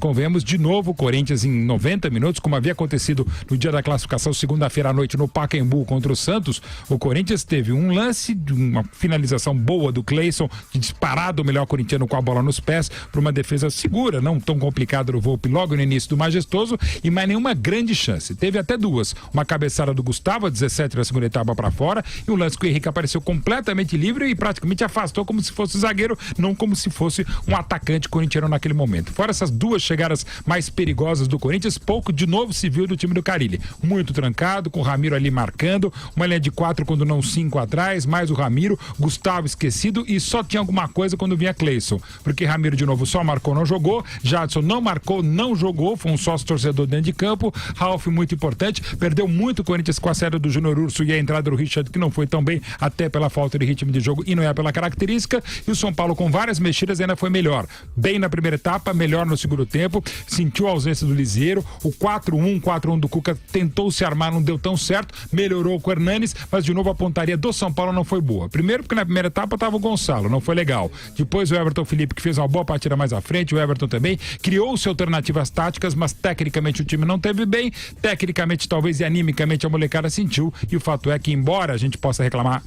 convenhamos, de novo o Corinthians em 90 minutos, como havia acontecido no dia da classificação, segunda-feira à noite no Pacaembu contra o Santos. O Corinthians teve um lance, uma finalização boa do Cleison, disparado o melhor corintiano com a bola nos pés, para uma defesa segura, não tão complicada do Volpi logo no início do Majestoso, e mais nenhuma grande chance. Teve até duas, uma cabeçada do Gustavo, a 17 da segunda etapa para fora, e um lance que o Henrique apareceu completamente livre e praticamente afastou como se fosse zagueiro, não como se fosse um atacante corintiano naquele momento. Fora essas duas chegadas mais perigosas do Corinthians, pouco de novo se viu do time do Carille. Muito trancado, com o Ramiro ali marcando, uma linha de 4 quando não 5 atrás, mais o Ramiro, Gustavo esquecido, e só tinha alguma coisa quando vinha Cleison, porque Ramiro de novo só marcou, não jogou, Jadson não marcou, não jogou, foi um sócio torcedor dentro de campo, Ralf muito importante, perdeu muito o Corinthians com a saída do Júnior Urso e a entrada do Richard, que não foi tão bem, até pela falta de ritmo de jogo e não é pela característica, e o São Paulo com várias mexidas ainda foi melhor, bem na primeira etapa, melhor no segundo tempo, sentiu a ausência do Liseiro, o 4-1 do Cuca tentou se armar, não deu tão certo, melhorou com o Hernanes, mas de novo a pontaria do São Paulo não foi boa. Primeiro porque na primeira etapa estava o Gonçalo, não foi legal. Depois o Everton Felipe, que fez uma boa partida mais à frente, o Everton também criou-se alternativas táticas, mas tecnicamente o time não teve bem, tecnicamente talvez e animicamente a molecada sentiu, e o fato é que embora a gente possa reclamar,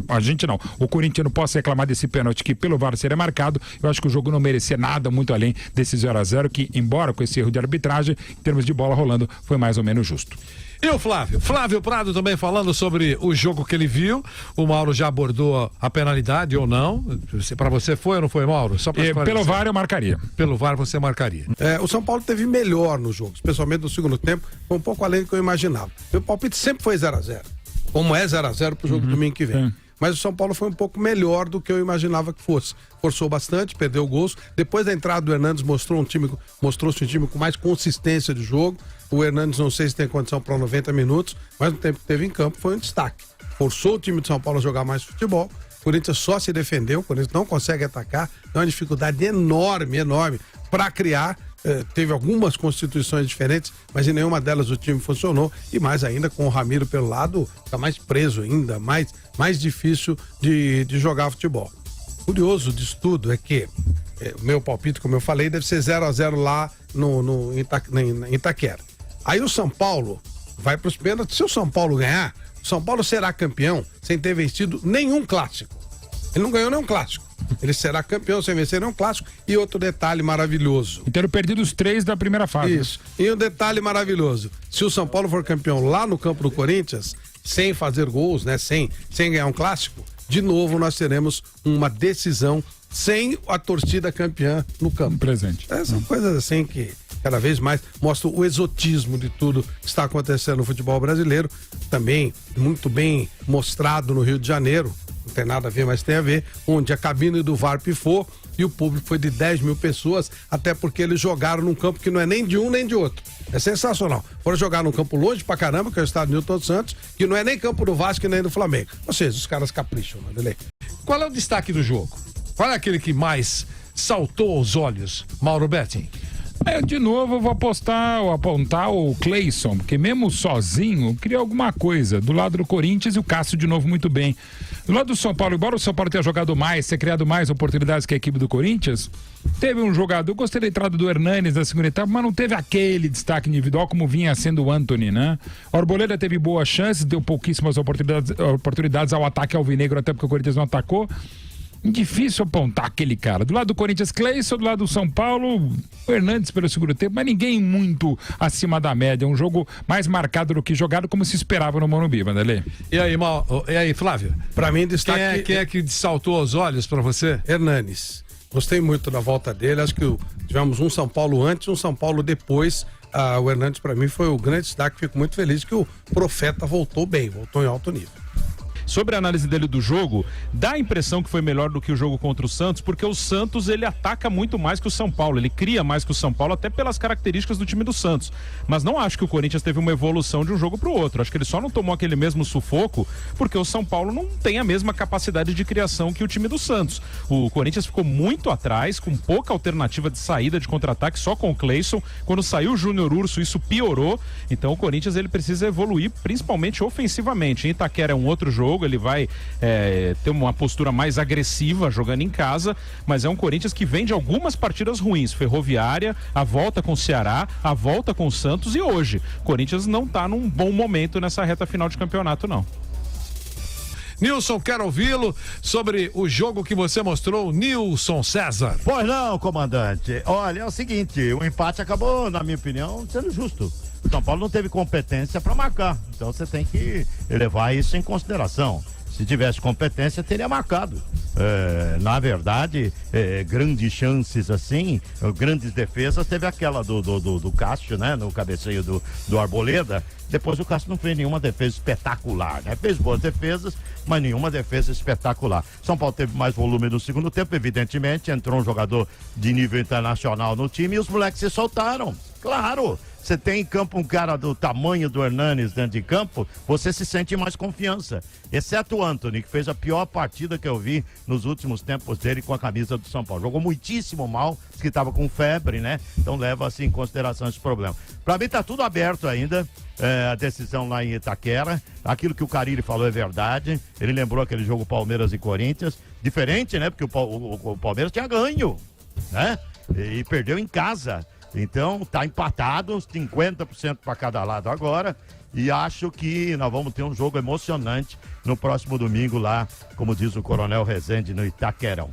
a gente não, o corintiano possa reclamar desse pênalti que pelo VAR seria marcado, eu acho que o jogo não merecia nada muito além desse 0-0, que embora com esse erro de arbitragem, em termos de bola rolando, foi mais ou menos justo. E o Flávio Prado também falando sobre o jogo que ele viu. O Mauro já abordou a penalidade ou não? Para você foi ou não foi, Mauro? Só pelo VAR eu marcaria. Pelo VAR você marcaria. O São Paulo teve melhor no jogo, especialmente no segundo tempo, foi um pouco além do que eu imaginava. Meu palpite sempre foi 0-0, como é 0-0 pro jogo domingo que vem. Mas o São Paulo foi um pouco melhor do que eu imaginava que fosse. Forçou bastante, perdeu gols. Depois da entrada do Hernanes mostrou-se um time com mais consistência de jogo. O Hernanes não sei se tem condição para 90 minutos, mas no tempo que teve em campo foi um destaque. Forçou o time de São Paulo a jogar mais futebol. O Corinthians só se defendeu, o Corinthians não consegue atacar. É uma dificuldade enorme para criar. Teve algumas constituições diferentes, mas em nenhuma delas o time funcionou, e mais ainda com o Ramiro pelo lado, tá mais preso ainda, mais difícil de jogar futebol. Curioso disso tudo é que o meu palpite, como eu falei, deve ser 0-0 lá em Itaquera. Aí o São Paulo vai para os pênaltis. Se o São Paulo ganhar, o São Paulo será campeão sem ter vencido nenhum clássico. Ele não ganhou nenhum clássico. Ele será campeão sem vencer nenhum clássico. E outro detalhe maravilhoso. E ter perdido os 3 da primeira fase. Isso. E um detalhe maravilhoso. Se o São Paulo for campeão lá no campo do Corinthians, sem fazer gols, né? Sem ganhar um clássico, de novo nós teremos uma decisão sem a torcida campeã no campo. Presente. São coisas assim que cada vez mais mostram o exotismo de tudo que está acontecendo no futebol brasileiro. Também muito bem mostrado no Rio de Janeiro. Não tem nada a ver, mas tem a ver, onde a cabine do VAR pifou e o público foi de 10 mil pessoas, até porque eles jogaram num campo que não é nem de um nem de outro. É sensacional. Foram jogar num campo longe pra caramba, que é o estádio Newton Santos, que não é nem campo do Vasco nem do Flamengo. Ou seja, os caras capricham, Madelei. Qual é o destaque do jogo? Qual é aquele que mais saltou aos olhos, Mauro Betting? De novo eu vou apontar o Cleison, porque mesmo sozinho queria alguma coisa do lado do Corinthians, e o Cássio de novo muito bem. Do lado do São Paulo, embora o São Paulo tenha jogado mais, ter criado mais oportunidades que a equipe do Corinthians, teve um jogador, eu gostei da entrada do Hernanes na segunda etapa, mas não teve aquele destaque individual como vinha sendo o Antony, né? O Arboleda teve boas chances, deu pouquíssimas oportunidades ao ataque alvinegro, até porque o Corinthians não atacou. Difícil apontar aquele cara. Do lado do Corinthians, Cleison, do lado do São Paulo, o Hernandes pelo segundo tempo, mas ninguém muito acima da média. Um jogo mais marcado do que jogado, como se esperava no Morumbi, Vanderlei. E aí, Flávio? Pra mim, destaque... Quem é que saltou aos olhos pra você? Hernanes. Gostei muito da volta dele. Acho que tivemos um São Paulo antes, um São Paulo depois. O Hernandes, pra mim, foi o grande destaque. Fico muito feliz que o Profeta voltou bem, voltou em alto nível. Sobre a análise dele do jogo, dá a impressão que foi melhor do que o jogo contra o Santos, porque o Santos, ele ataca muito mais que o São Paulo, ele cria mais que o São Paulo, até pelas características do time do Santos. Mas não acho que o Corinthians teve uma evolução de um jogo pro outro, acho que ele só não tomou aquele mesmo sufoco, porque o São Paulo não tem a mesma capacidade de criação que o time do Santos. O Corinthians ficou muito atrás, com pouca alternativa de saída de contra-ataque, só com o Cleison. Quando saiu o Júnior Urso, isso piorou. Então o Corinthians, ele precisa evoluir, principalmente ofensivamente. Em Itaquera é um outro jogo, jogo, ele vai ter uma postura mais agressiva jogando em casa, mas é um Corinthians que vem de algumas partidas ruins, Ferroviária, a volta com o Ceará, a volta com o Santos e hoje. O Corinthians não tá num bom momento nessa reta final de campeonato, não. Nilson, quero ouvi-lo sobre o jogo que você mostrou, Nilson César. Pois não, comandante. Olha, é o seguinte, o empate acabou, na minha opinião, sendo justo. O São Paulo não teve competência para marcar, então você tem que levar isso em consideração. Se tivesse competência, teria marcado. Na verdade, grandes chances assim, grandes defesas, teve aquela do Cássio, né? No cabeceio do Arboleda. Depois o Cássio não fez nenhuma defesa espetacular, né? Fez boas defesas, mas nenhuma defesa espetacular. São Paulo teve mais volume no segundo tempo, evidentemente, entrou um jogador de nível internacional no time e os moleques se soltaram. Claro, você tem em campo um cara do tamanho do Hernanes dentro de campo, você se sente mais confiança. Exceto o Antony, que fez a pior partida que eu vi nos últimos tempos dele com a camisa do São Paulo. Jogou muitíssimo mal, que estava com febre, né? Então leva assim em consideração esse problema. Pra mim tá tudo aberto ainda. A decisão lá em Itaquera, aquilo que o Carille falou é verdade, ele lembrou aquele jogo Palmeiras e Corinthians, diferente, né, porque o Palmeiras tinha ganho, né, e perdeu em casa, então tá empatado, 50% para cada lado agora, e acho que nós vamos ter um jogo emocionante no próximo domingo lá, como diz o Coronel Rezende, no Itaquerão.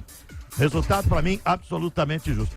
Resultado para mim absolutamente justo.